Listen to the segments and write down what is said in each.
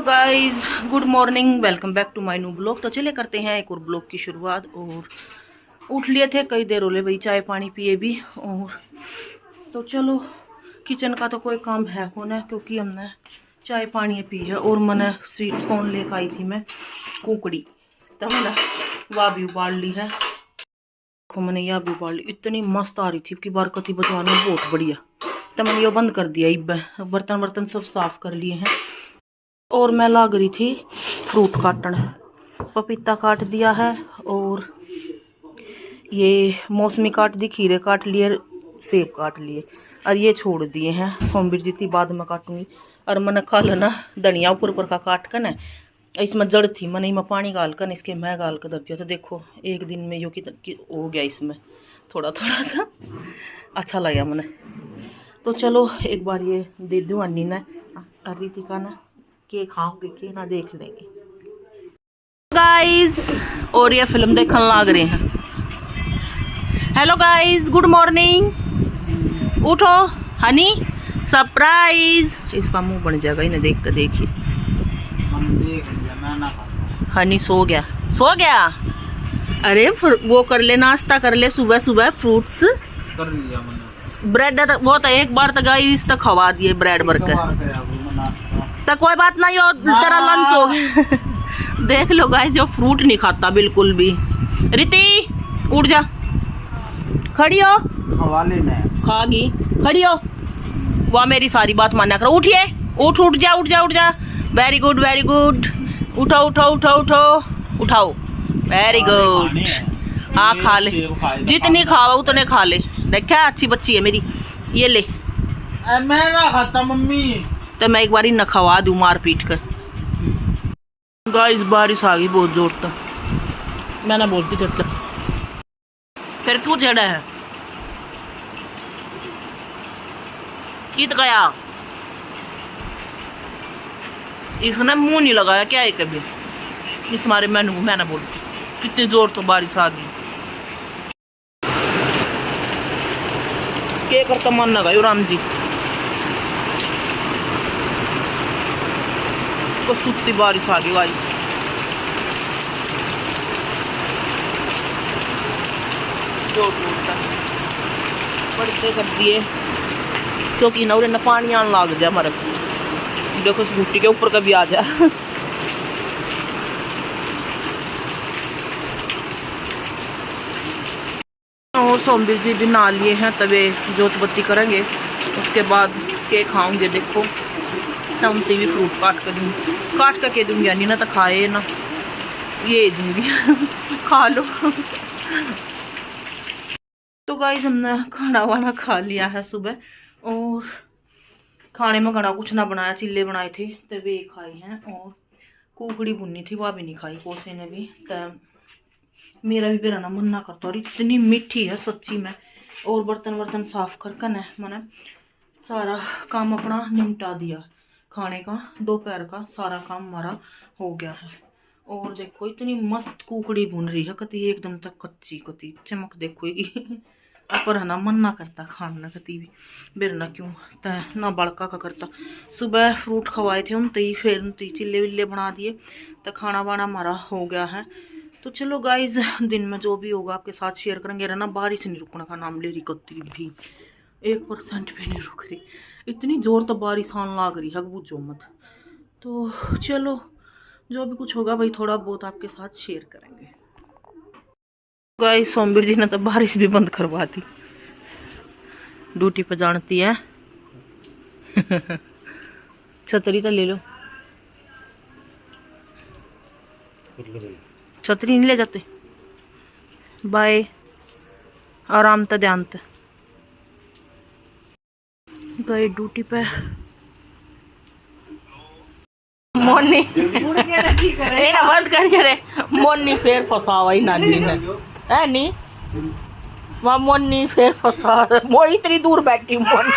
Guys good morning, welcome back to my new blog. तो चले करते हैं एक और ब्लॉग की शुरुआत। और उठ लिए थे कई देर होले भाई, चाय पानी पिए भी। और तो चलो किचन का तो कोई काम है कौन है, क्योंकि हमने चाय पानी पी है। और मैंने स्वीट कॉर्न लेकर आई थी मैं कुकड़ी, तो मैंने वह भी उबाल ली है। देखो मैंने यह भी उबाल ली, इतनी मस्त आ रही थी कि बरकती बजवाना बहुत बढ़िया। तो मैंने ये बंद कर दिया, बर्तन बर्तन सब साफ कर लिए हैं। और मैं लाग रही थी फ्रूट काटन, पपीता काट दिया है और ये मौसमी काट दी, खीरे काट लिए, सेब काट लिए और ये छोड़ दिए हैं। सोमबीर जी थी बाद में काटूंगी। और मैंने कल ना धनिया ऊपर ऊपर का काट कर ना, इसमें जड़ थी, मैंने इसमें पानी गाल कर इसके मैं गाल कर धर दिया। तो देखो एक दिन में यो कि हो गया, इसमें थोड़ा थोड़ा सा अच्छा लगा मैंने। तो चलो एक बार ये दे दूँ अन्नी ने और रितिका ना, के खाओगे के ना देख लेंगे गाइस। और ये फिल्म देखने लग रहे हैं। Hello guys, good morning. उठो हनी, सरप्राइज। इसका मुंह बन जाएगा इन्हें देख कर। देखिए हनी सो गया, सो गया। अरे वो कर ले, नाश्ता कर ले सुबह सुबह, फ्रूट्स कर लिया मैंने। ब्रेड वो तो एक बार तो गाइस तक खवा दिए ब्रेड बर्गर। तो कोई बात नहीं, हो तेरा लंच हो गया। देख लो गाइस, जो फ्रूट नहीं खाता बिल्कुल भी। रिति उठ जा, खड़ी हो, खवा लेना है। खागी, खड़ी हो। वह मेरी सारी बात माना करो। उठिए, उठ उठ जा, उठ जा, उठ जा। Very good very good. उठो उठो उठो उठो, उठाओ। Very good. हाँ खा ले, जितनी खाओ उतने खा ले। देखा अच्छी बच्ची है मेरी। ये ले। मैं ना खाता मम्मी, तो मैं एक बार ही न खवा दूँ मार पीट कर। गाइस बारिश आ गई बहुत जोर तक। मैं ना बोलती चढ़ता फिर क्यों चढ़ा है, कित गया। इसने मुंह नहीं लगाया क्या है कभी, इस मारे मैं ना बोलती। कितनी जोर तो बारिश आ गई। क्या करता मन ना गयो राम जी को, सुत्ती बारिश आ गई गाइस। पड़ते कर दिए क्योंकि ना उन्हें पानी आने लग जाए हमारे। देखो स्कूटी के ऊपर कभी आ जाए। और सोमबीर जी भी नहा लिए हैं, तबे जोत बत्ती करेंगे। उसके बाद केक खाऊंगे। देखो तमती भी फ्रूट काट कर दूँगी, काट कर के दूँगी यानी ना, तो खाए ना, ये दूँगी। खा लो। तो गाइस हमने खाना वाना खा लिया है सुबह। और खाने में घना कुछ ना बनाया, चिल्ले बनाए थे तो वे खाए हैं। और कुकड़ी भुनी थी वह भी नहीं खाई कोसे ने भी। तो मेरा भी बेरा ना मन ना करता, और इतनी मीठी है सच्ची में। और बर्तन वर्तन साफ करके न मैंने सारा काम अपना निपटा दिया। खाने का दोपहर का सारा काम हमारा हो गया है। और देखो इतनी मस्त कुकड़ी भुन रही है, कति एकदम तक कच्ची, कति चमक देखोगी। पर है ना मन ना करता खाना कति भी, बेर ना क्यों तय ना बड़का का करता। सुबह फ्रूट खवाए थे उनते, फिर उनते चिल्ले विल्ले बना दिए। तो खाना वाना हमारा हो गया है। तो चलो गाइज दिन में जो भी होगा आपके साथ शेयर करेंगे। रहना बारिश नहीं रुकने का नाम ले रही, कति भी 1% भी नहीं रुक रही। इतनी जोर तो बारिश आने लग रही है, बुझो मत। तो चलो जो भी कुछ होगा भाई थोड़ा बहुत आपके साथ शेयर करेंगे। गाइस सोमबीर जी ने तो बारिश भी बंद करवा दी, ड्यूटी पे जानती है। छतरी तो ले लो, छतरी नहीं ले जाते। बाय, आराम तो ध्यान तो गए ड्यूटी पे। मोनी बंद कर, मोनी फिर फसावा ही नानी ने है नी। वहाँ मोनी फिर फसा, वो इतनी दूर बैठी मोनी।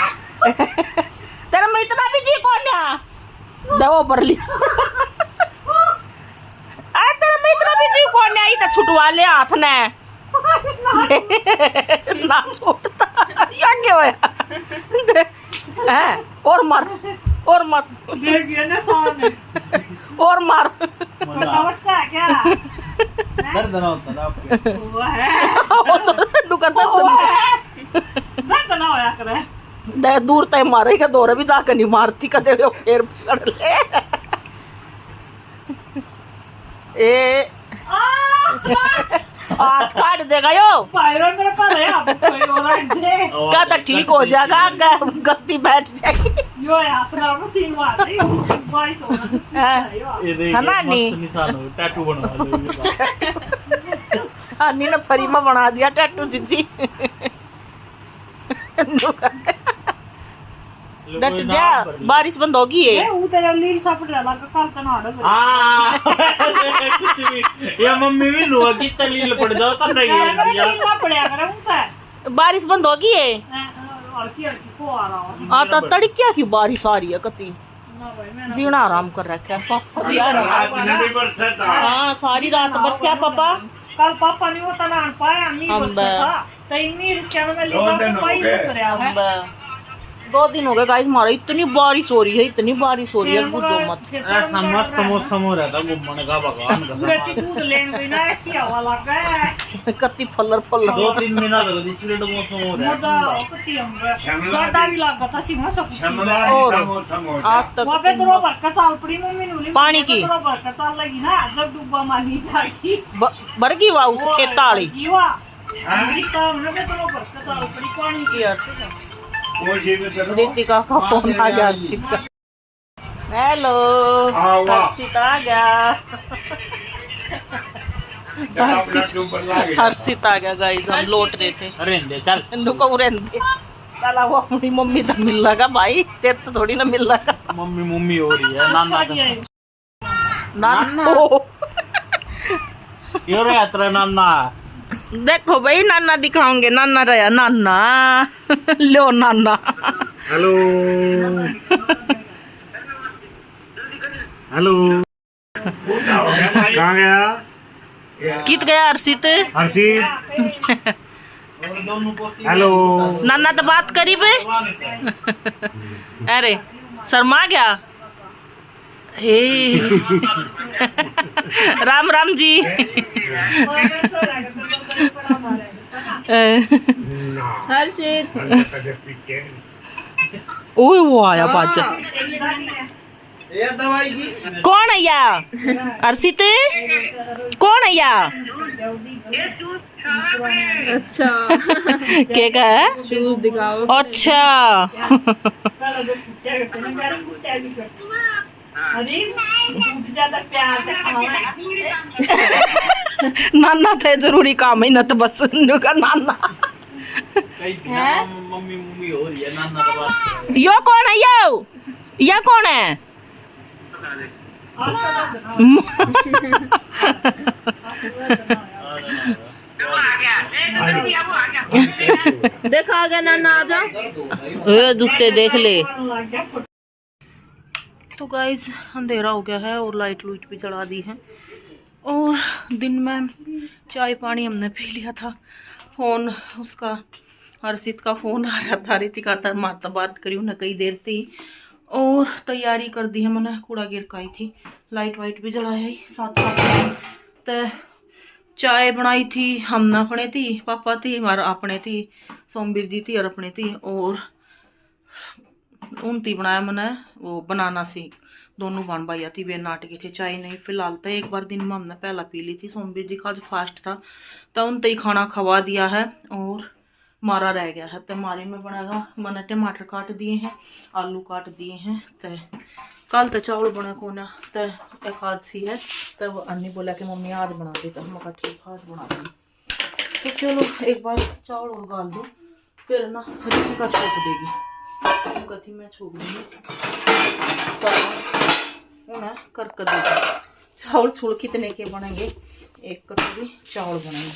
तेरा में इतना भी जी कौन है दवा पर ली। तेरा में इतना भी जी कौन है, तो छुटवा ले हाथ ने ना छोड़ता। या क्या होया है, और मर देना होता ना आपके वो है ਉਹ ਤਾਂ ਤੈਨੂੰ ਕਰਦਾ मैं तना होया करे दे दूर तय मारेगा दौरे भी जाकर नहीं मारती कदे वो फिर पकड़ ले ए हाथ काट देगा यो पायरो मेरे पर है अब कोई और है क्या तो ठीक हो जाएगा गद्दी बैठ जाएगी यो है अपना मशीन मार दे वॉइस होना ये देखिए है ना, मस्त नी? निशान हो टैटू बनवा दो अन्नी ने फरी में बना दिया टैटू जीजी डट जा बारिश बंद होगी ए ये वो तेरा लील सापड़ रहा का काल तना आड़ा कुछ भी या मम्मी भी लो की तलील पड़ जाओ तब नहीं यार यार ना पड़या करे उनका बारिश बंद होगी ये और की को आ रहा है आ तो तड़किया की बारिश आ रही है कती ना भाई मैं जीना आराम कर रखा है पापा भी आ रहा है हाँ सारी रात बरसा पापा कल पापा ने वो तना पाया नहीं हम बस था तैनी रुपया में ले पाई करे है 2 दिन हो गए गाइस हमारा इतनी बारिश हो रही है इतनी बारिश हो रही है पूछो मत ऐसा मस्त मौसम हो रहा था घूमने का भगवान का पूरे दूध लेने गई ना ऐसी हवा लग गया कत्ती फल्लर फल्लर 2-3 महीना तक चिड़े मौसम हो रहा मजा है कती हम ज्यादा भी लगा था सी मौसम और आज तक वहाँ पे तो रोबर का चाल पड़ी मम्मी ने पानी की? रोबर का चाल लगी ना जब डूबा मानी जाएगी बरगी वाह उस खेता वाली युवा अमेरिका में तो रोबर का चाल पड़ी पानी की रितिका का फोन आ गया हर्षित का हेलो हर्षित आ गया हर्षित आ गया गाइस हम लौट रहे थे रेंदे चल नुको रेंदे साला वो अपनी मम्मी तो मिल लगा भाई तेरे तो थोड़ी ना मिल लगा मम्मी मम्मी हो रही है नाना नाना क्यों रे यात्रा नाना देखो भाई नाना दिखाओगे नाना रहा नाना लो नाना हेलो हेलो कहाँ गया कित गया हर्षित हर्षित हेलो नाना तो बात करी बे अरे शर्मा गया हे राम राम जी हर्षित ओए वो आया बाजा कौन है या हर्षित कौन है या अच्छा के का है शूज दिखाओ अच्छा नाना थे जरूरी काम है ना तो बस का नाना मम्मी मम्मी हो रही है नाना तो बात यो कौन है या कौन है देखा गया नाना आ जाओ जूते देख ले तो गाइज अंधेरा हो गया है और लाइट लूट भी चढ़ा दी है और दिन में चाय पानी हमने पी लिया था फ़ोन उसका हर्षित का फ़ोन आ रहा था रितिका था मारता बात करी उन्हें कई देर थी और तैयारी कर दी है मैंने कूड़ा गिर का आई थी लाइट वाइट भी जलाया ही साथ साथ तो चाय बनाई थी हमने अपने थी पापा थी हमारा अपने थी सोमवीर जी थी और अपने थी और उनती बनाया मैंने वो बनाना सी दोनों बन भाई थी वे नाटकी थे चाय नहीं फिलहाल तो एक बार दिन में हमने पहला पी ली थी सोमवीर जी का आज फास्ट था तो उनते ही खाना खवा दिया है और मारा रह गया है तो मारे में बनाएगा मैंने टमाटर काट दिए हैं आलू काट दिए हैं तो कल तो चावल बना को ना तो एकादशी है तब अन्नी बोला कि मम्मी आज बना दे तो हम कहा ठीक आज बना दी तो चलो एक बार चावल और गाल दो फिर ना रितिका का छोक देगी कथी मैं छोक दूँगी उन्हें करके देगी चावल छुड़ कितने के बनेंगे एक कटोरी चावल बनेंगे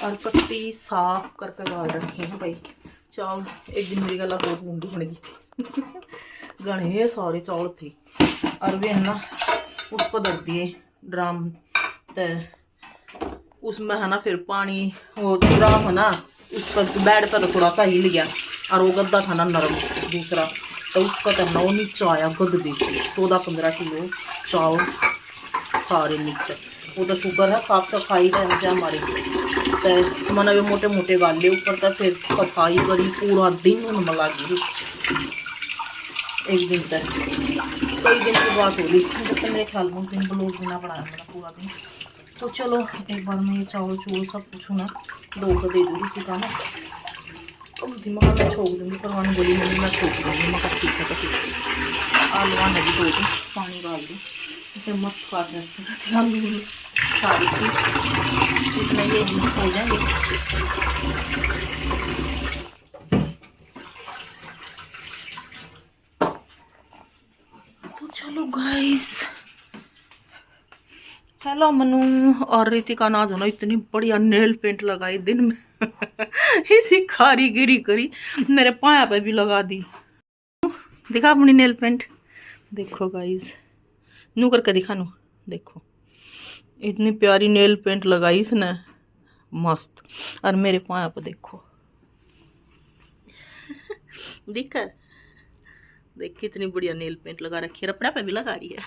और पत्ती साफ करके गाल रखे हैं भाई चावल एक दिन मेरी गला बहुत मुंडी बन गई थी गणे सारे चावल थे और वे है ना उस पर धर दिए ड्राम तो उसमें है ना फिर पानी वो ड्राम है ना उस पर बेड पर तो थोड़ा सा हिल गया और वो गद्दा था ना नरम दूसरा तो उसका तो ना वो नीचे आया गदबे 14-15 किलो चावल सारे नीचे। वो तो शुगर है साफ सफाई का है हमारे तो मैंने मोटे मोटे गाले ऊपर तक फिर सफाई करी पूरा दिन उन लगी एक दिन तक कई दिन की बात हो रही जब मेरे ख्याल में उस दिन ब्लॉग भी ना बनाया मेरा पूरा दिन। तो चलो एक बार मैं ये चावल चूवल सब कुछ ना दो को दे दूँगी ठीक है ना। तो दिमाग मैं छोड़ दूँगी परवान बोली मम्मी मैं छोड़ दूँगी मैं ठीक है तो ठीक आलू आने भी दो दूँ पानी डाल दूँ फिर मत काट रहे आलू सारी चीज़ इतना ये हो जाएंगे। तो चलो गाइस हेलो मनु और रितिका नाज होना इतनी बढ़िया नेल पेंट लगाई दिन में इसी कारीगिरी करी मेरे पाया पे भी लगा दी। दिखा अपनी नेल पेंट देखो गाइस नू करके दिखा नू देखो इतनी प्यारी नेल पेंट लगाई इसने मस्त। और मेरे पाया पे देखो दिख देख कितनी बढ़िया नेल पेंट लगा रखी है अपने पे भी लगा रही है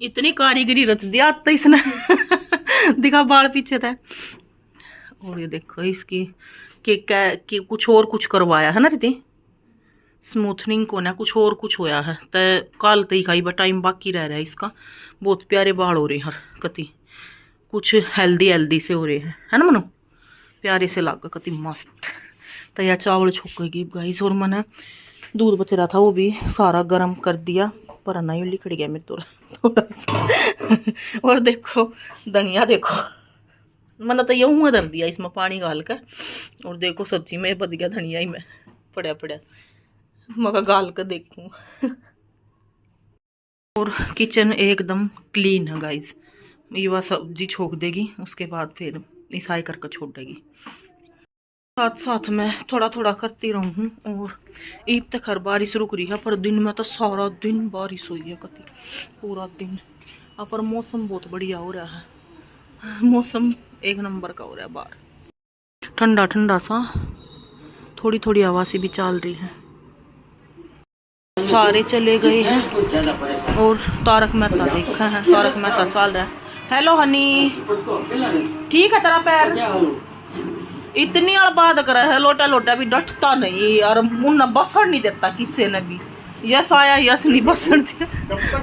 इतनी कारीगरी रच दिया तो इसने दिखा बाल पीछे था। और ये देखो इसकी कि कुछ और कुछ करवाया है ना रिति स्मूथनिंग को ना कुछ और कुछ होया है तो कल तई खाई बट टाइम बाकी रह रहा है इसका। बहुत प्यारे बाल हो रहे हैं कति कुछ हेल्दी से हो रहे हैं है ना मनु प्यारे से लग कति मस्त। तो यह चावल छोकेगी गाइस और मैंने दूध बच रहा था वो भी सारा गर्म कर दिया पर नहीं लिखड़ गया मेरे थोड़ा सा और देखो धनिया देखो मैंने तो यूँ धर दिया इसमें पानी गाल कर और देखो सब्जी में बद गया धनिया ही में पड़ा मगर गाल कर देखूँ। और किचन एकदम क्लीन है गाइस ये वह सब्जी छोक देगी उसके बाद फिर ईसाई करके छोड़ देगी। साथ साथ में थोड़ा थोड़ा करती रहूँ। और ईब तक हर बारिश रुक रही है पर दिन में तो सारा दिन बारिश हुई है कति पूरा दिन। पर मौसम बहुत बढ़िया हो रहा है मौसम एक नंबर का हो रहा है बाहर ठंडा ठंडा सा थोड़ी थोड़ी हवा सी भी चल रही है। सारे चले गए हैं और तारक मेहता देखा है तारक मेहता चल रहा है। हेलो हनी ठीक है तेरा पैर इतनी बात कर है लोटा लोटा भी डटता नहीं और मुन्ना बसण नहीं देता किसी ने भी यस आया यस नहीं बसण दिया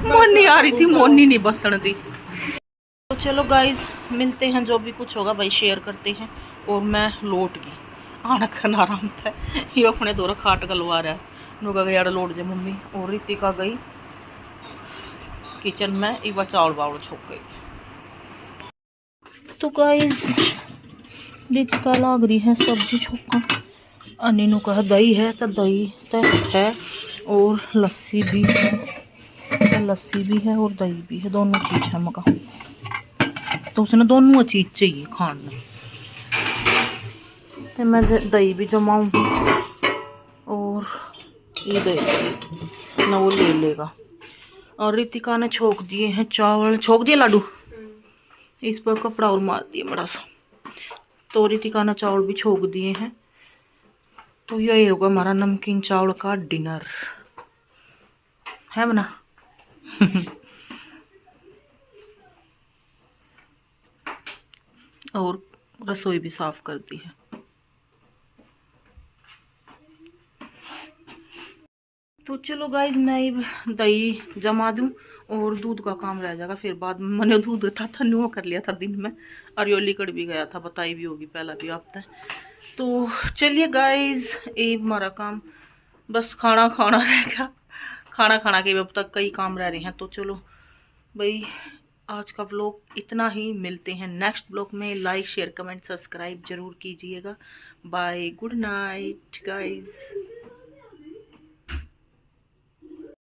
मोनी आ रही थी मोनी नहीं बसण दी। तो चलो गाइज मिलते हैं जो भी कुछ होगा भाई शेयर करते हैं। और मैं लौट गई आना खाना आराम था ये अपने दौरा खाट गलवा रहा है नुका गया लौट जाए मम्मी और रितिका गई किचन में एक बार चावल बावल छोक गई। तो गाइज रितिका लाग रही है सब्जी छोका अनिनु का दही है तो दही तो है और लस्सी भी है और दही भी है दोनों चीज़ है मका तो उसने दोनों चीज़ चाहिए खाने तो मैं दही भी जमाऊंगी और ये दही ना वो ले लेगा। और रितिका ने छोक दिए हैं चावल छोक दिए लाडू इस पर कपड़ा और मार दिए बड़ा सा। तो रितिका ने चावल भी छोक दिए हैं। तो यही होगा हमारा नमकीन चावल का डिनर है बना और रसोई भी साफ कर दी है। तो चलो गाइज मैं दही जमा दूं और दूध का काम रह जाएगा फिर बाद में मैंने दूध था न्यू कर लिया था दिन में और यो लिकड़ भी गया था बताई भी होगी पहला भी हफ्ता। तो चलिए गाइज ये हमारा काम बस खाना खाना रहेगा खाना के अब तक कई काम रह रहे हैं। तो चलो भाई आज का व्लॉग इतना ही मिलते हैं नेक्स्ट व्लॉग में। लाइक शेयर कमेंट सब्सक्राइब जरूर कीजिएगा। Bye good night guys.